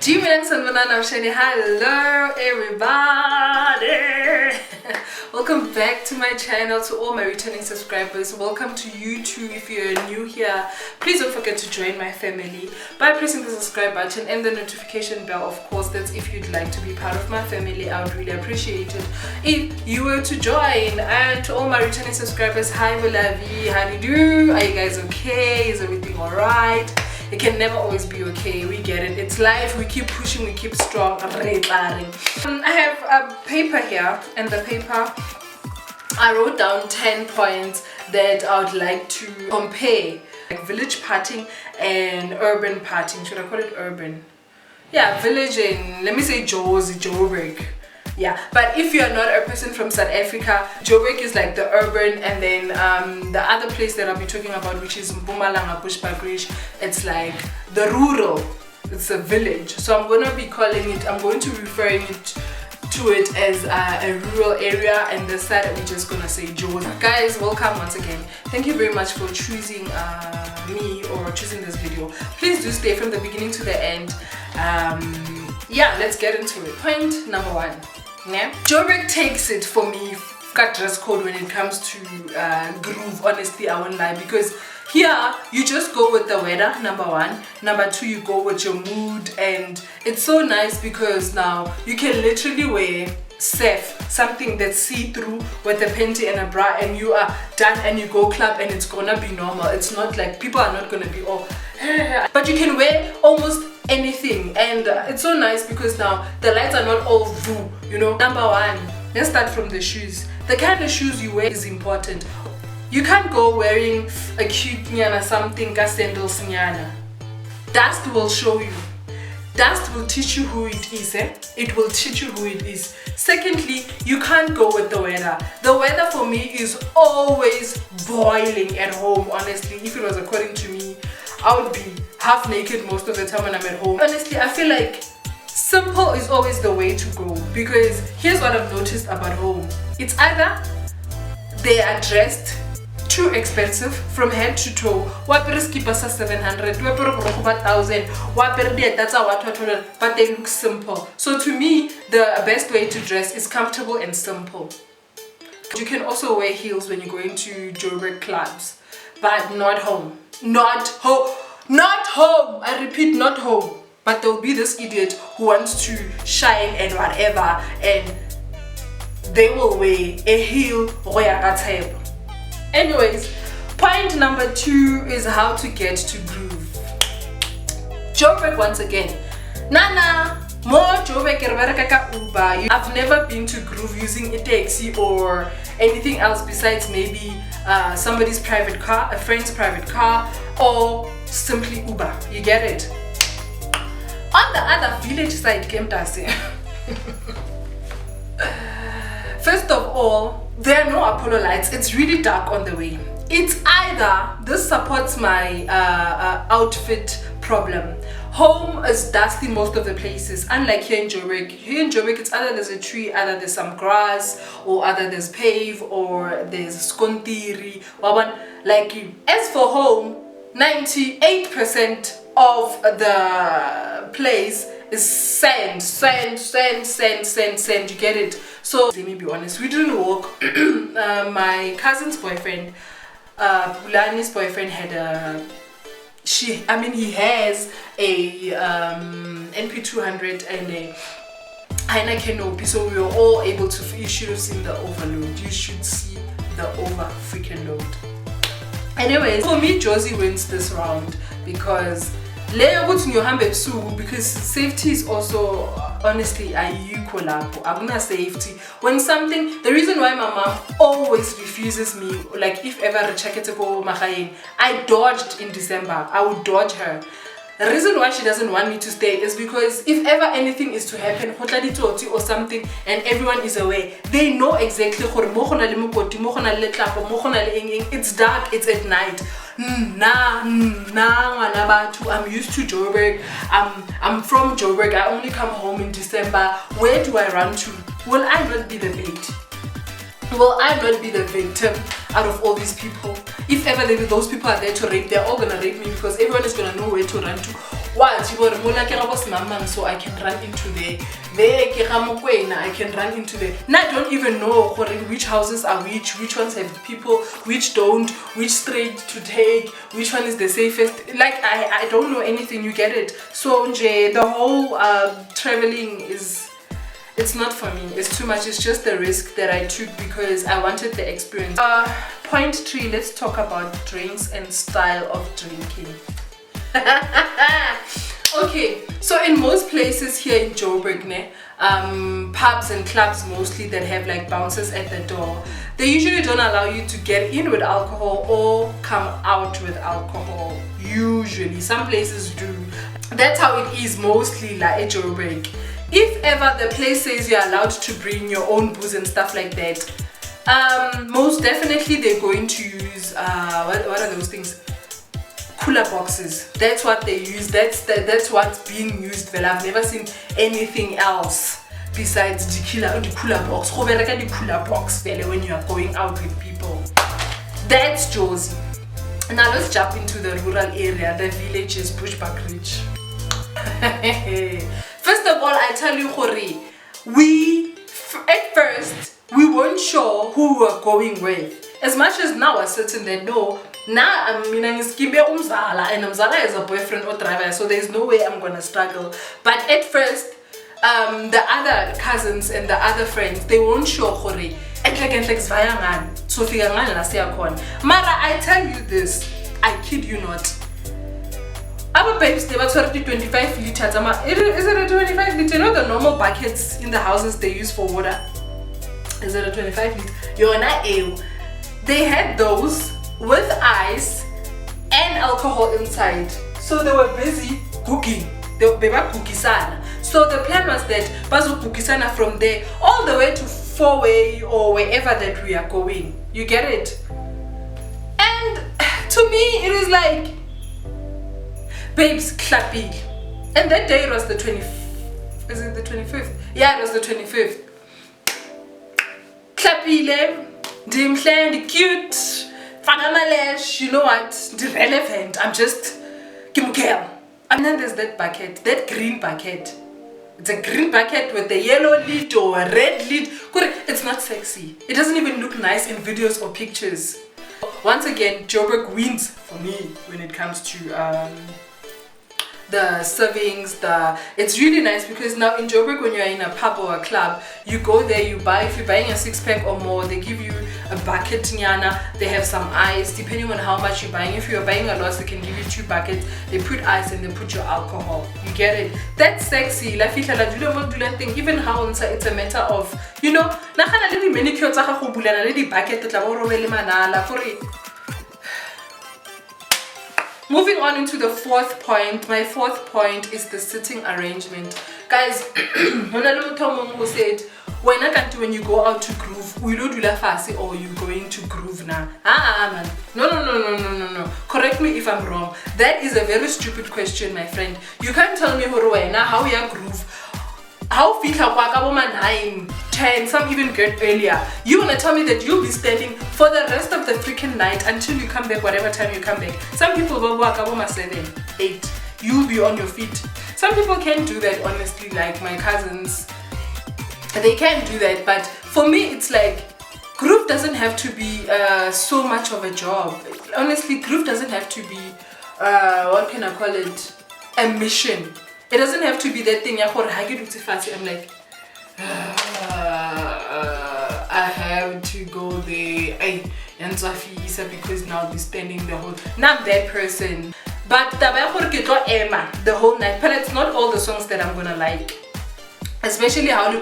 Hello everybody. Welcome back to my channel. To all my returning subscribers, welcome to you too. If you're new here, please don't forget to join my family by pressing the subscribe button and the notification bell. Of course, that's if you'd like to be part of my family. I would really appreciate it if you were to join. And to all my returning subscribers, hi Volavi, how do you do? Are you guys okay? Is everything alright? It can never always be okay, we get it, it's life, we keep pushing, we keep strong. I have a paper here, and the paper I wrote down 10 points that I would like to compare, like village parting and urban parting. Should I call it urban? Yeah, village and let me say Joburg. Yeah, but if you are not a person from South Africa, Joburg is like the urban, and then the other place that I'll be talking about, which is Mpumalanga, it's like the rural, it's a village. So I'm going to be calling it, I'm going to referring it to it as a rural area, and this side we're just going to say Joburg. Guys, welcome once again. Thank you very much for choosing me or choosing this video. Please do stay from the beginning to the end. Yeah, let's get into it. Point number one. Yeah. Joburg takes it for me, got dress code when it comes to groove. Honestly, I won't lie, because here you just go with the weather, number one. Number two, you go with your mood, and it's so nice because now you can literally wear something that's see-through with a panty and a bra, and you are done and you go club and it's gonna be normal. It's not like people are not gonna be all but you can wear almost anything, and it's so nice because now the lights are not all blue, you know. Number one, let's start from the shoes. The kind of shoes you wear is important. You can't go wearing a cute nyana something ka sandals nyana. Dust will show you. Dust will teach you who it is, eh? It will teach you who it is. Secondly, you can't go with the weather. The weather for me is always boiling at home, honestly. If it was according to me, I would be half naked most of the time when I'm at home. Honestly, I feel like simple is always the way to go, because here's what I've noticed about home. It's either they are dressed too expensive from head to toe. Wapere skipas 700, wapere 1,000, wapere that's what, but they look simple. So to me, the best way to dress is comfortable and simple. You can also wear heels when you're going to Joburg clubs, but not home. Not home. Not home. I repeat, not home. But there'll be this idiot who wants to shine and whatever, and they will wear a heel. Anyways, point number two is how to get to groove. Joburg once again. Nana, more Joburg Uber. I've never been to groove using a taxi or anything else besides maybe somebody's private car, a friend's private car, or simply Uber. You get it? On the other village side, first of all, there are no Apollo lights. It's really dark on the way. It's either this supports my outfit problem. Home is dusty most of the places, unlike here in Joburg. Here in Joburg, it's either there's a tree, either there's some grass, or either there's pave, or there's skontiri. Like you. As for home, 98% of the place is sand. You get it? So let me be honest, we didn't walk. My cousin's boyfriend, Bulani's boyfriend, had he has a NP200 and a Heineken OP, so we were all able to. You should have seen the overload. You should see the over freaking load. Anyways, for me, Josie wins this round because safety is also honestly a equal safety. When something, the reason why my mom always refuses me, like if ever I dodged in December, I would dodge her. The reason why she doesn't want me to stay is because if ever anything is to happen or something and everyone is away, they know exactly it's dark, it's at night. I'm used to Joburg. I'm from Joburg. I only come home in December. Where do I run to? Will I not be the bait? Will I not be the victim out of all these people? If ever those people are there to rape, they're all gonna rape me because everyone is gonna know where to run to. What? You were more like a mamang, so I can run into there. I can run into there. Now I don't even know which houses are which ones have people, which don't, which street to take, which one is the safest. Like I don't know anything, you get it? So the whole traveling it's not for me. It's too much. It's just the risk that I took because I wanted the experience. Point 3, let's talk about drinks and style of drinking. Okay, so in most places here in Joburg, pubs and clubs mostly that have like bouncers at the door, they usually don't allow you to get in with alcohol or come out with alcohol. Usually, some places do. That's how it is mostly like at Joburg. If ever the place says you're allowed to bring your own booze and stuff like that, most definitely they're going to use what are those things? Cooler boxes. That's what they use. That's what's being used. Well, I've never seen anything else besides the cooler box. The cooler box when you are going out with people. That's Josie. Now let's jump into the rural area, the villages, bushback rich. First of all, I tell you, at first we weren't sure who we were going with. As much as now we're certain that no. Now I'm Umzala, and Umzala is a boyfriend or driver, so there's no way I'm gonna struggle. But at first, the other cousins and the other friends, they weren't sure. Mara, I tell you this, I kid you not. Our babes, they were 25 liters. Is it a 25 liter? You know the normal buckets in the houses they use for water? Is it a 25 liter? You're not ale. They had those with ice and alcohol inside. So they were busy cooking. They were cookisana. So the plan was that bazo cookisana from there all the way to 4-way or wherever that we are going. You get it? And to me it is like, babes, clappy. And that day it was the 25th. Is it the 25th? Yeah, it was the 25th. Clappy, dimhle, cute. You know what? Irrelevant. I'm just Kimukel. And then there's that bucket, that green bucket. It's a green bucket with a yellow lid or a red lid. It's not sexy. It doesn't even look nice in videos or pictures. Once again, Joburg wins for me when it comes to the servings. It's really nice because now in Joburg, when you're in a pub or a club, you go there, you buy, if you're buying a 6-pack or more, they give you a bucket nyana, they have some ice depending on how much you're buying. If you're buying a lot, they can give you 2 buckets, they put ice and they put your alcohol. You get it? That's sexy. Even how it's a matter of, you know, moving on into the 4th point. My 4th point is the sitting arrangement. Guys, who said, when you go out to groove, we don't do la fasi or you going to groove now. Man. No. Correct me if I'm wrong. That is a very stupid question, my friend. You can't tell me how you groove. How fika kwa 9, 10, some even get earlier. You wanna tell me that you'll be standing for the rest of the freaking night until you come back, whatever time you come back. Some people will walk 7, 8. You'll be on your feet. Some people can do that, honestly, like my cousins. They can do that, but for me it's like groove doesn't have to be so much of a job. Honestly, groove doesn't have to be what can I call it, a mission. It doesn't have to be that thing. I'm like I have to go there because now I'll be spending the whole, not that person, but the whole night. But it's not all the songs that I'm gonna like, especially how you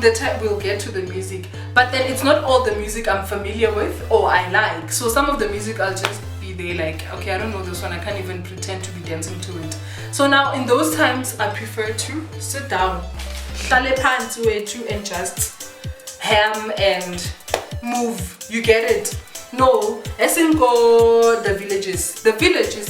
the time we'll get to the music, but then it's not all the music I'm familiar with or I like. So some of the music I'll just be there like, okay, I don't know this one, I can't even pretend to be dancing to it. So now in those times I prefer to sit down, and just ham and move. You get it? No, as in go the villages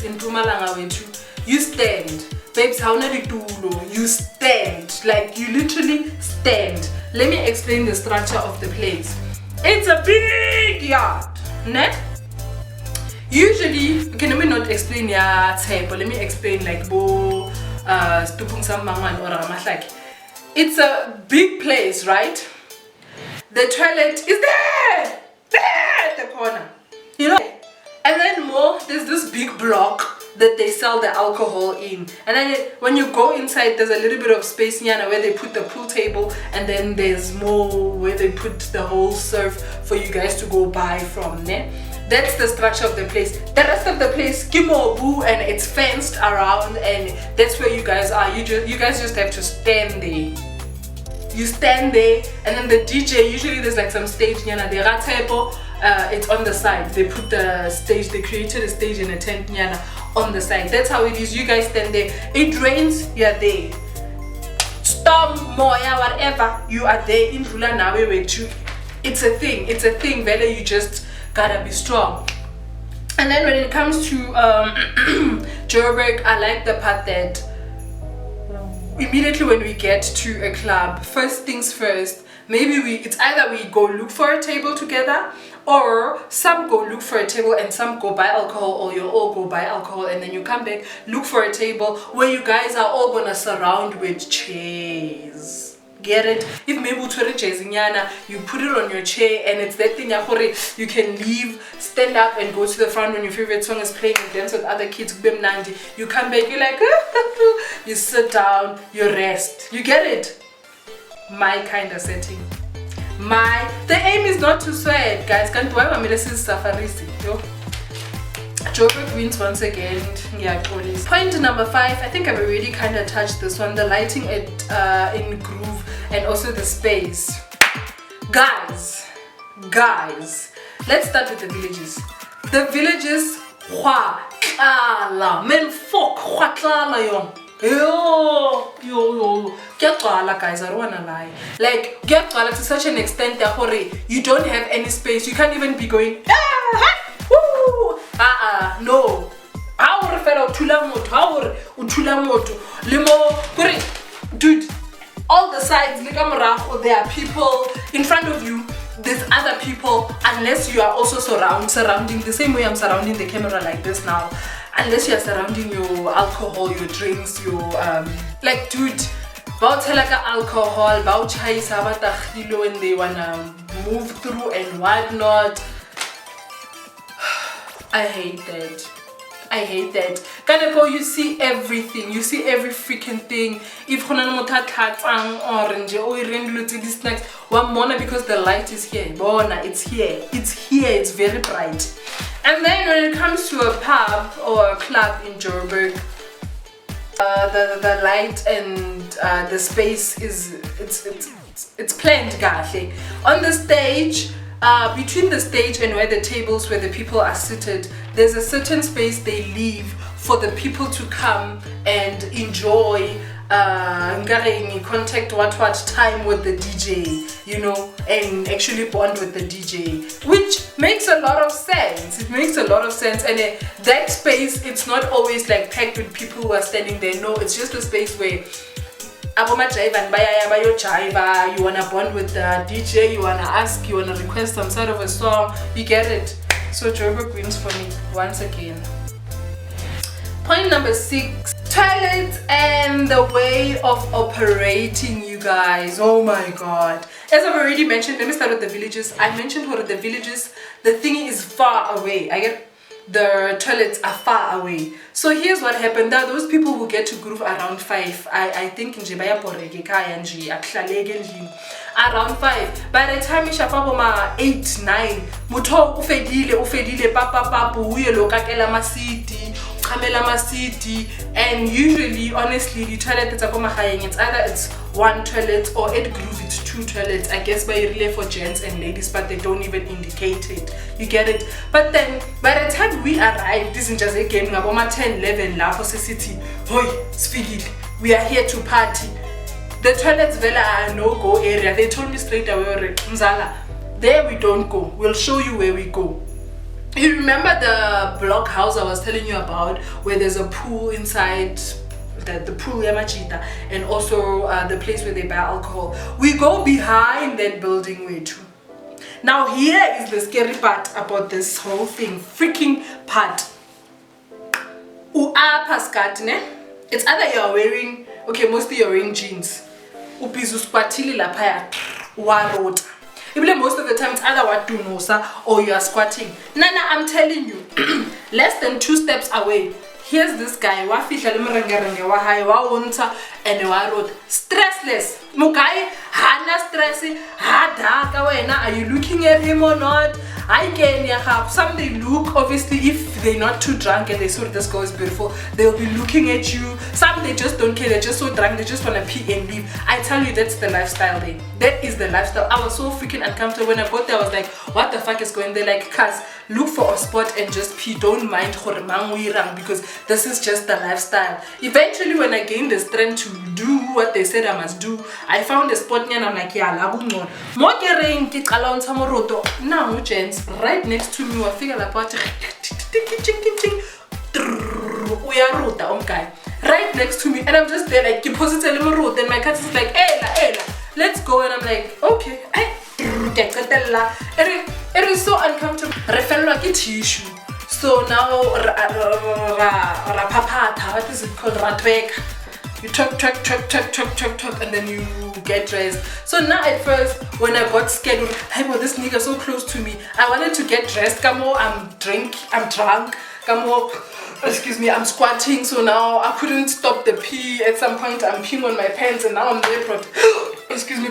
in Mpumalanga way too. You stand. Babes, how you stand, like you literally stand. Let me explain the structure of the place. It's a big yard, ne? Usually, okay, let me not explain but let me explain like bo stupung sammangan or ramahlaki. It's a big place, right? The toilet is there at the corner, you know. And then there's this big block that they sell the alcohol in. And then when you go inside, there's a little bit of space where they put the pool table, and then there's more where they put the whole surf for you guys to go buy from there. That's the structure of the place. The rest of the place, kimobu, and it's fenced around, and that's where you guys are. You guys just have to stand there. You stand there, and then the DJ, usually there's like some stage, it's on the side. They put the stage, they created a stage in a tent on the side. That's how it is. You guys stand there. It rains, you are there. Storm, moya, whatever, you are there. In Rula Nawe with you. It's a thing. Whether you just gotta be strong. And then when it comes to Joburg, I like the part that immediately when we get to a club, first things first, maybe it's either we go look for a table together, or some go look for a table and some go buy alcohol, or you all go buy alcohol and then you come back, look for a table where you guys are all gonna surround with chairs. Get it? If maybe you put it on your chair, and it's that thing you can leave, stand up and go to the front when your favorite song is playing and dance with other kids. You come back, you're like you sit down, you rest. You get it? My kind of setting. The aim is not to sweat, guys. Can't do I Joburg wins once again. Yeah, police. Point number 5. I think I've already kind of touched this one. The lighting in groove, and also the space. Guys, let's start with the villages. The villages, yo, guys, I don't wanna lie. Like, to such an extent that you don't have any space. You can't even be going no. Dude, all the sides, there are people in front of you. There's other people, unless you are also surrounding the same way I'm surrounding the camera like this now. Unless you are surrounding your alcohol, your drinks, your like, dude, alcohol, when they wanna move through and whatnot. I hate that. Kaneko, you see everything. You see every freaking thing. If orange or these snacks, one mona, because the light is here. Bona, it's here. It's very bright. And then when it comes to a pub or a club in Joburg, the light and the space it's planned gahle. On the stage, between the stage and where the tables where the people are seated, there's a certain space they leave for the people to come and enjoy contact what time with the DJ, you know, and actually bond with the DJ, which makes a lot of sense. It makes a lot of sense. And that space, it's not always like packed with people who are standing there. No, it's just a space where you wanna bond with the DJ, you wanna request some sort of a song, you get it. So Joburg wins for me once again. Point number 6, toilets and the way of operating, you guys. Oh my god. As I've already mentioned, let me start with the villages. I mentioned what the villages, the thingy is far away. The toilets are far away. So here's what happened. There are those people who get to groove around 5. I think around 5. By the time you 8, 9, muto ufedile papu uyelo kakela masiti, kamela masiti, and usually, honestly, the toilet it's either it's one toilet or at groove it's 2 toilets. I guess by relay for gents and ladies, but they don't even indicate it. You get it? But then by the time we arrive, this is just a game. 10, 11 la for city. We are here to party. The toilets are no-go area. They told me straight away, Mzala, there we don't go. We'll show you where we go. You remember the block house I was telling you about, where there's a pool inside, the pool Yamachita, and also the place where they buy alcohol. We go behind that building way too. Now here is the scary part about this whole thing, freaking part. Uapa skirt, ne? It's either you're wearing, okay, mostly you're wearing jeans. Upizu squatili la paya, warota. Most of the time it's either what to know, or you are squatting. Nana, I'm telling you, less than 2 steps away, here's this guy, and wrote stressless. Mukai, hana stressy, are you looking at him or not? I can have some they look, obviously if they're not too drunk and they saw this girl is beautiful, they'll be looking at you. Some they just don't care, they're just so drunk, they just want to pee and leave. I tell you, that's the lifestyle there. That is the lifestyle. I was so freaking uncomfortable when I got there. I was like, what the fuck is going there? Like, cuz look for a spot and just pee. Don't mind because this is just the lifestyle. Eventually when I gained the strength to do what they said I must do, I found a spot and I'm like, yeah, now gents, right next to me, I figure like what right next to me, and I'm just there like deposit a little road, and my cat is like, Ella, let's go, and I'm like, okay. It is so uncomfortable. Tissue. So now what is it called? You talk, and then you get dressed. So now at first, when I got scared, hey, well, this nigga so close to me, I wanted to get dressed. Come on, I'm drunk. Come on, excuse me, I'm squatting. So now I couldn't stop the pee. At some point, I'm peeing on my pants, and now I'm there,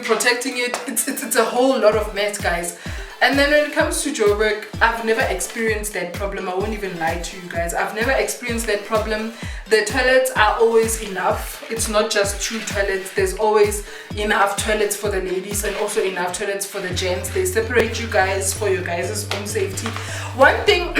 protecting it. It's a whole lot of mess, guys. And then when it comes to Joburg, I've never experienced that problem. I won't even lie to you guys. I've never experienced that problem. The toilets are always enough. It's not just 2 toilets. There's always enough toilets for the ladies and also enough toilets for the gents. They separate you guys for your guys' own safety. One thing,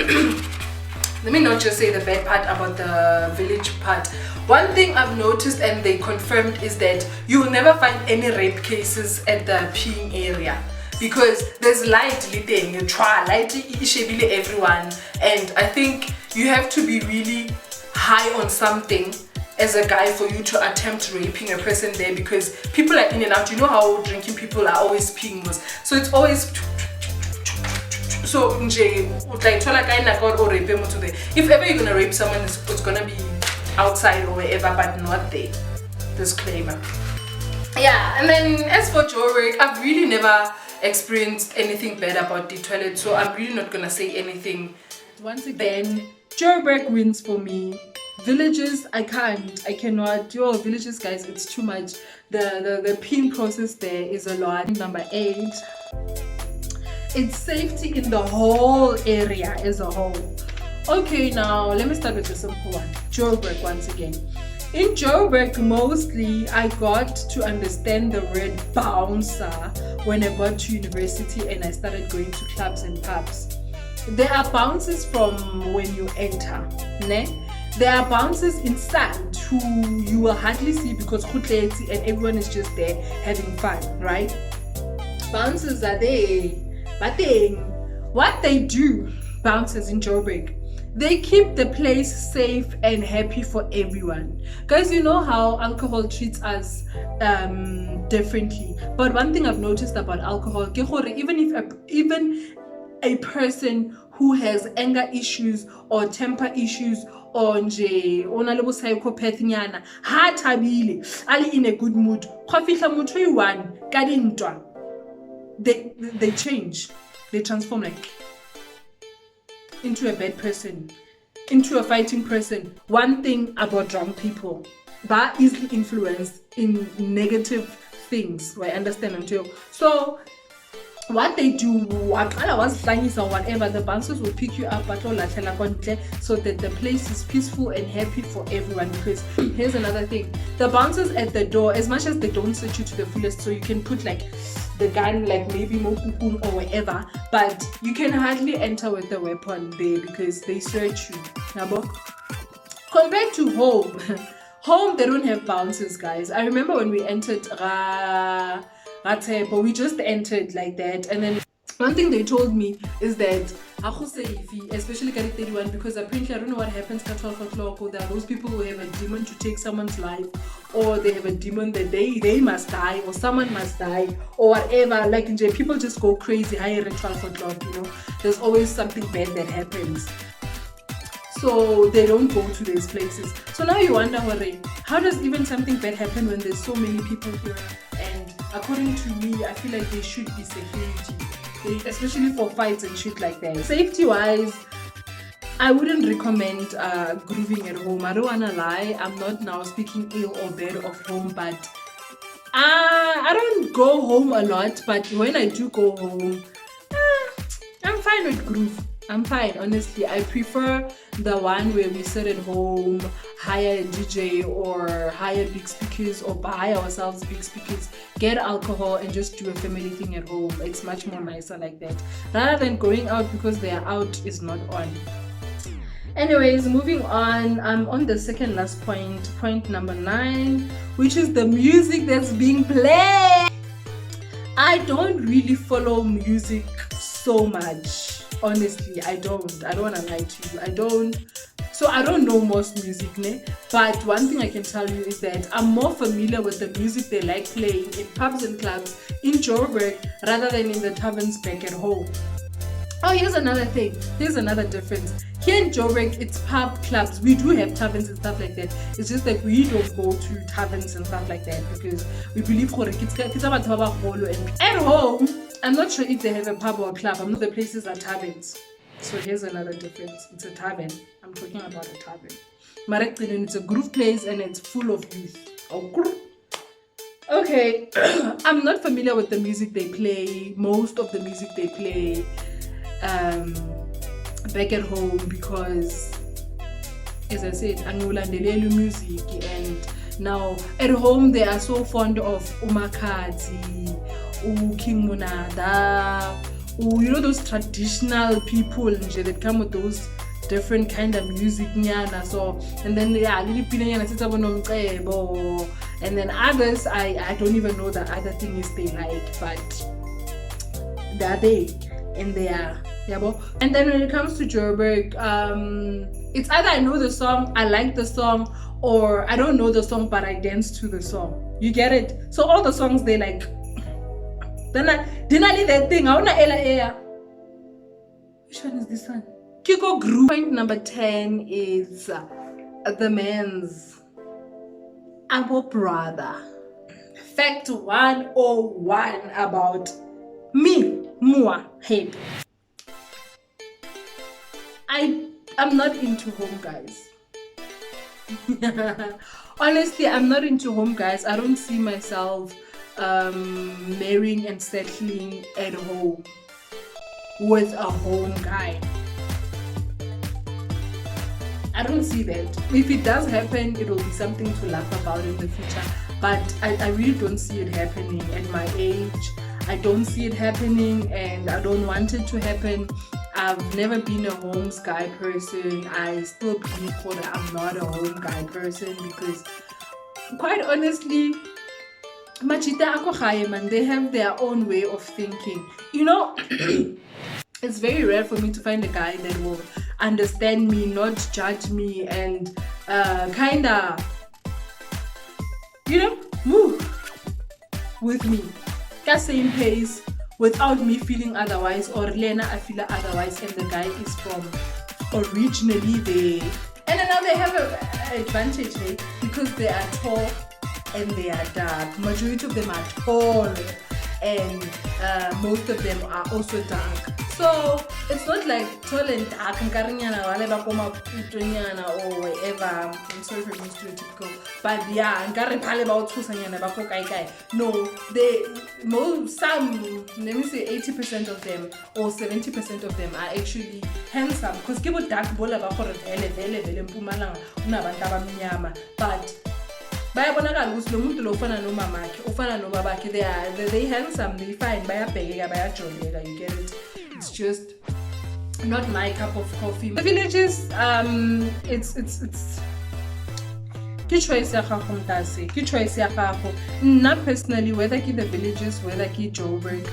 let me not just say the bad part about the village part. One thing I've noticed and they confirmed is that you will never find any rape cases at the peeing area. Because there's light thing, you try light everyone, and I think you have to be really high on something as a guy for you to attempt raping a person there, because people are in and out. You know how drinking people are always peeing, so it's always so if ever you're gonna rape someone, it's gonna be outside or wherever, but not there. Disclaimer. Yeah, and then as for Joburg, I've really never experienced anything bad about the toilet, so I'm really not gonna say anything. Once again, Joburg wins for me. Villages, I cannot. Yo, villages, guys, it's too much. The peeing process there is a lot. Number 8, it's safety in the whole area as a whole. Okay, now let me start with the simple one. Joburg, once again. In Joburg, mostly, I got to understand the word bouncer when I got to university and I started going to clubs and pubs. There are bouncers from when you enter, ne? There are bouncers inside who you will hardly see because and everyone is just there having fun, right? Bouncers are there, but then what they do, bouncers in Joburg, they keep the place safe and happy for everyone. Guys, you know how alcohol treats us differently. But one thing I've noticed about alcohol, even a person who has anger issues or temper issues or psychopath nyana, ali in a good mood, they change, they transform like into a bad person, into a fighting person. One thing about drunk people, that easily influenced in negative things. I understand until so. What they do, whatever, the bouncers will pick you up so that the place is peaceful and happy for everyone. Because here's another thing, the bouncers at the door, as much as they don't search you to the fullest, so you can put like the gun, like maybe mokukun or whatever, but you can hardly enter with the weapon there because they search you. Compared to home, they don't have bouncers, guys. I remember when we entered but we just entered like that, and then one thing they told me is that especially Kari 31, because apparently I don't know what happens at 12 o'clock, or there are those people who have a demon to take someone's life, or they have a demon that they must die, or someone must die, or whatever. Like in Japan, people just go crazy higher at 12 o'clock, you know. There's always something bad that happens. So they don't go to these places. So now you wonder, how does even something bad happen when there's so many people here? And according to me, I feel like there should be security, especially for fights and shit like that. Safety wise, I wouldn't recommend grooving at home. I don't wanna lie, I'm not now speaking ill or bad of home, but I don't go home a lot. But when I do go home, I'm fine with groove. I'm fine, honestly. I prefer the one where we sit at home, hire a DJ, or hire big speakers, or buy ourselves big speakers, get alcohol, and just do a family thing at home. It's much more nicer like that, rather than going out because they are out is not on. Anyways, moving on, I'm on the second last point number 9, which is the music that's being played. I don't really follow music so much. Honestly, I don't want to lie to you. I don't know most music, ne? But one thing I can tell you is that I'm more familiar with the music they like playing in pubs and clubs in Joburg rather than in the taverns back at home. Oh, here's another thing. Here's another difference. Here in Joburg, it's pub clubs. We do have taverns and stuff like that. It's just that we don't go to taverns and stuff like that because we believe it's about and at home, I'm not sure if they have a pub or a club. I'm not the places are taverns. So here's another difference. It's a tavern. I'm talking about a tavern. Marektin, it's a groove place and it's full of youth. Okay, I'm not familiar with the music they play. Most of the music they play back at home because, as I said, angulandelelu music, and now at home they are so fond of umakati, King Munada, you know, those traditional people that come with those different kind of music. So, and then and then others, I don't even know the other things they like, but they're they, and they are. And then when it comes to Joburg, it's either I know the song, I like the song, or I don't know the song but I dance to the song. You get it? So all the songs they like. Then I didn't need that thing. I wanna Ella. Which one is this one? Kiko Group. Point number 10 is the men's Abo brother. Fact 101 about me, Mua, Happy. I'm not into home guys. Honestly, I'm not into home guys. I don't see myself marrying and settling at home with a home guy. I don't see that. If it does happen, it will be something to laugh about in the future, but I really don't see it happening at my age. I don't see it happening, and I don't want it to happen. I've never been a home guy person. I still believe that I'm not a home guy person because, quite honestly, Machita ako kaya man, they have their own way of thinking. You know, it's very rare for me to find a guy that will understand me, not judge me, and kinda, you know, move with me at same pace without me feeling otherwise, or Lena I feel otherwise, and the guy is from originally there. And now they have an advantage, eh? Because they are tall and they are dark. Majority of them are tall, and most of them are also dark. So it's not like tall and dark or whatever. I'm sorry for being stereotypical, but yeah, no, let me say 80% of them or 70% of them are actually handsome. Because people dark bola Mpumalanga but bayabonakala ukuthi lo muntu lo ufana nomamakhe ufana nobabakhe, they handsome, they fine, bayabhekeka, bayajoleka, you get it. It's just not my cup of coffee. The villages, it's ke choice ya gago mtase, ke choice ya gago. Not personally, whether ke the villages, whether ke Joburg,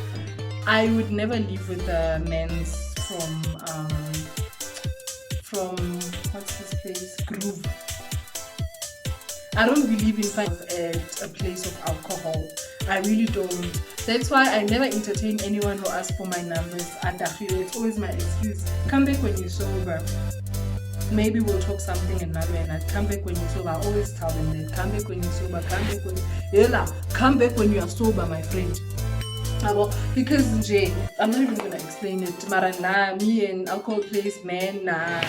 I would never live with a man's from what's this place? Groove. I don't believe in finding at a place of alcohol. I really don't. That's why I never entertain anyone who asks for my numbers. It's always my excuse. Come back when you're sober. Maybe we'll talk something another and I'd come back when you're sober. I always tell them that. Come back when you're sober. Come back when you are sober, my friend. Because Jay, I'm not even gonna explain it. Marana, me and alcohol place, man, nah.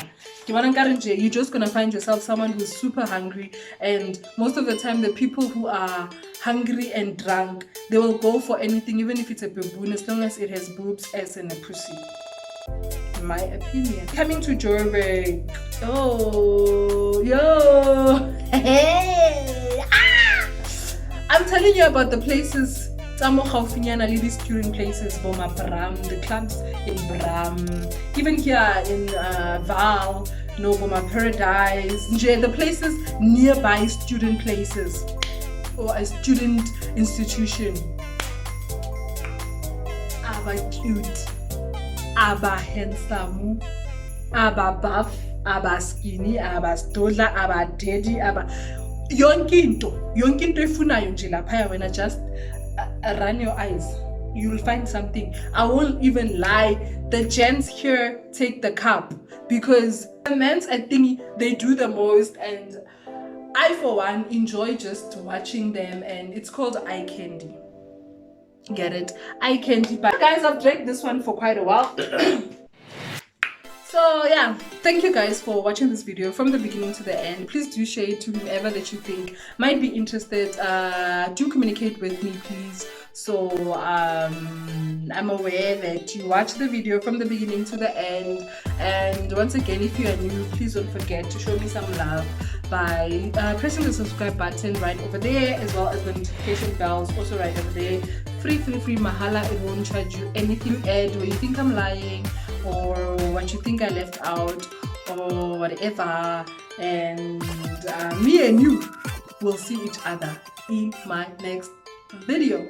You're just gonna find yourself someone who's super hungry, and most of the time the people who are hungry and drunk, they will go for anything, even if it's a baboon, as long as it has boobs, ass, and a pussy. In my opinion. Coming to Joburg. Oh, yo. Hey. Ah! I'm telling you about the places. These touring places, Boma Bram, the clubs in Bram, even here in Val, no Boma Paradise, the places nearby student places or a student institution. Aba cute, aba handsome, aba buff, aba skinny, aba stodla, aba daddy, aba yonkinto efunayo nje lapha when I just run your eyes, you'll find something. I won't even lie, the gents here take the cup because the men's, I think they do the most, and I for one enjoy just watching them, and it's called eye candy. Get it? Eye candy. But guys, I've drank this one for quite a while. So yeah, thank you guys for watching this video from the beginning to the end. Please do share it to whomever that you think might be interested. Do communicate with me, please. So I'm aware that you watch the video from the beginning to the end. And once again, if you are new, please don't forget to show me some love by pressing the subscribe button right over there, as well as the notification bells also right over there. Free mahala. It won't charge you anything. Add where you think I'm lying, or what you think I left out, or whatever. And me and you will see each other in my next video.